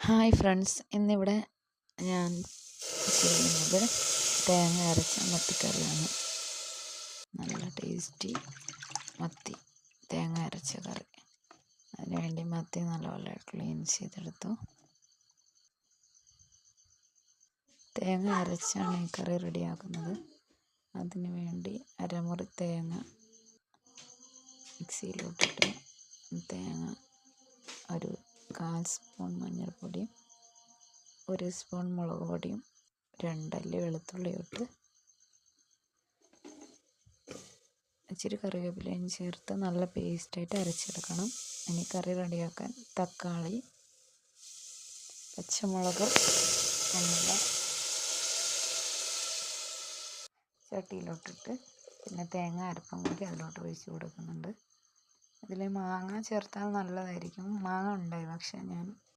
Hi friends, ഇന്നിവിടെ ഞാൻ ചെയ്യുന്നത് തേങ്ങ അരച്ച മത്തിക്കറിയാണ്. നല്ല ടേസ്റ്റി മത്തി തേങ്ങ അരച്ച കറി. അതിനുവേണ്ടി മത്തി നല്ലപോലെ ക്ലീൻ ചെയ്തെടുത്തു. തേങ്ങ അരച്ചാണ് ഈ കറി റെഡിയാക്കുന്നത്. അതിനു വേണ്ടി അരമുറി തേങ്ങ മിക്സിയിലോട്ടിട്ട് തേങ്ങ ഒരു 1/4 സ്പൂൺ മഞ്ഞൾപ്പൊടിയും 1 സ്പൂൺ മുളക് പൊടിയും 2 അല്ലി വെളുത്തുള്ളിയും ഇട്ട് ഇച്ചിരി കറിവേപ്പിലയും ചേർത്ത് നല്ല പേസ്റ്റായിട്ട് അരച്ചെടുക്കണം. ഇനി കറി റെഡിയാക്കാൻ തക്കാളി, പച്ചമുളക് എന്നിവ ചട്ടിയിലോട്ടിട്ട് പിന്നെ തേങ്ങ അരപ്പും കൂടി അതിലോട്ട് ഒഴിച്ച് കൊടുക്കുന്നുണ്ട്. ഇതിൽ മാങ്ങ ചേർത്താൽ നല്ലതായിരിക്കും. മാങ്ങ ഉണ്ടായി, പക്ഷേ ഞാൻ